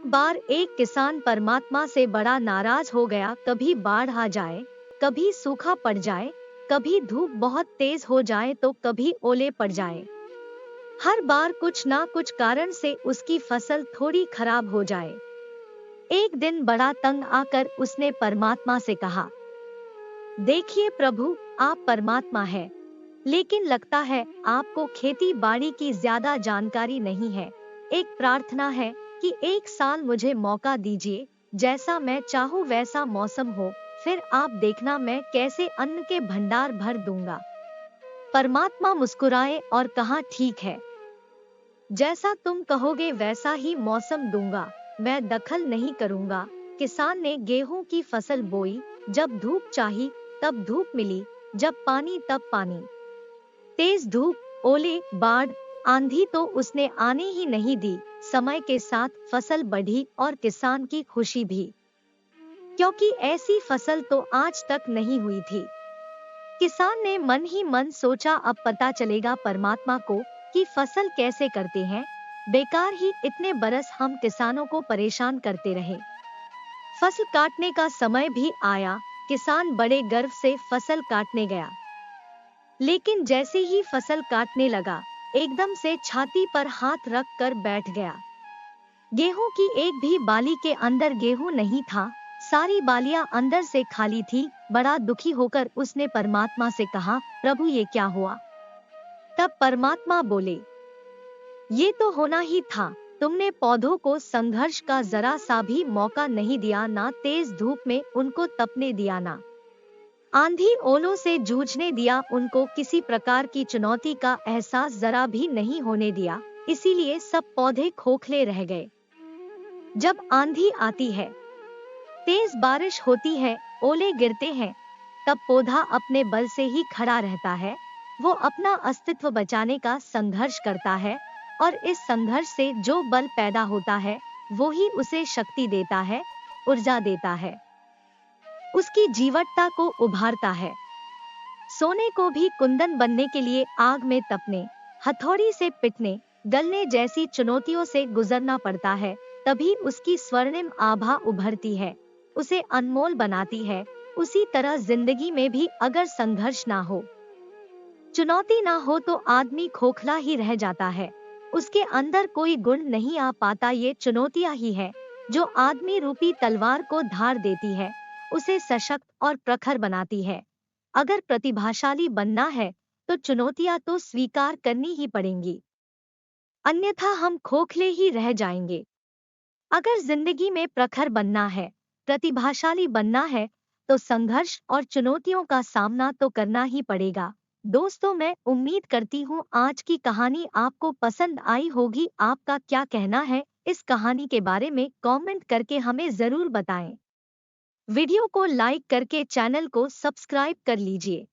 बार एक किसान परमात्मा से बड़ा नाराज हो गया। कभी बाढ़ आ जाए, कभी सूखा पड़ जाए, कभी धूप बहुत तेज हो जाए तो कभी ओले पड़ जाए। हर बार कुछ ना कुछ कारण से उसकी फसल थोड़ी खराब हो जाए। एक दिन बड़ा तंग आकर उसने परमात्मा से कहा, देखिए प्रभु, आप परमात्मा है, लेकिन लगता है आपको खेती बाड़ी की ज्यादा जानकारी नहीं है। एक प्रार्थना है कि एक साल मुझे मौका दीजिए, जैसा मैं चाहूँ वैसा मौसम हो, फिर आप देखना मैं कैसे अन्न के भंडार भर दूंगा। परमात्मा मुस्कुराए और कहा, ठीक है, जैसा तुम कहोगे वैसा ही मौसम दूंगा, मैं दखल नहीं करूंगा। किसान ने गेहूं की फसल बोई, जब धूप चाही तब धूप मिली, जब पानी तब पानी। तेज धूप, ओले, बाढ़, आंधी तो उसने आने ही नहीं दी। समय के साथ फसल बढ़ी और किसान की खुशी भी, क्योंकि ऐसी फसल तो आज तक नहीं हुई थी। किसान ने मन ही मन सोचा, अब पता चलेगा परमात्मा को कि फसल कैसे करते हैं। बेकार ही इतने बरस हम किसानों को परेशान करते रहे। फसल काटने का समय भी आया। किसान बड़े गर्व से फसल काटने गया, लेकिन जैसे ही फसल काटने लगा, एकदम से छाती पर हाथ रख कर बैठ गया। गेहूं की एक भी बाली के अंदर गेहूं नहीं था, सारी बालियां अंदर से खाली थी। बड़ा दुखी होकर उसने परमात्मा से कहा, प्रभु ये क्या हुआ? तब परमात्मा बोले, ये तो होना ही था, तुमने पौधों को संघर्ष का जरा सा भी मौका नहीं दिया, ना तेज धूप में उनको तपने दिया, ना आंधी ओलों से जूझने दिया, उनको किसी प्रकार की चुनौती का एहसास जरा भी नहीं होने दिया, इसीलिए सब पौधे खोखले रह गए। जब आंधी आती है, तेज बारिश होती है, ओले गिरते हैं, तब पौधा अपने बल से ही खड़ा रहता है। वो अपना अस्तित्व बचाने का संघर्ष करता है, और इस संघर्ष से जो बल पैदा होता है वो ही उसे शक्ति देता है, ऊर्जा देता है, उसकी जीवटता को उभारता है। सोने को भी कुंदन बनने के लिए आग में तपने, हथौड़ी से पिटने, गलने जैसी चुनौतियों से गुजरना पड़ता है, तभी उसकी स्वर्णिम आभा उभरती है, उसे अनमोल बनाती है। उसी तरह जिंदगी में भी अगर संघर्ष ना हो, चुनौती ना हो, तो आदमी खोखला ही रह जाता है, उसके अंदर कोई गुण नहीं आ पाता। ये चुनौतियां ही है जो आदमी रूपी तलवार को धार देती है, उसे सशक्त और प्रखर बनाती है। अगर प्रतिभाशाली बनना है तो चुनौतियां तो स्वीकार करनी ही पड़ेंगी, अन्यथा हम खोखले ही रह जाएंगे। अगर जिंदगी में प्रखर बनना है, प्रतिभाशाली बनना है, तो संघर्ष और चुनौतियों का सामना तो करना ही पड़ेगा। दोस्तों, मैं उम्मीद करती हूँ आज की कहानी आपको पसंद आई होगी। आपका क्या कहना है इस कहानी के बारे में कमेंट करके हमें जरूर बताएं। वीडियो को लाइक करके चैनल को सब्सक्राइब कर लीजिए।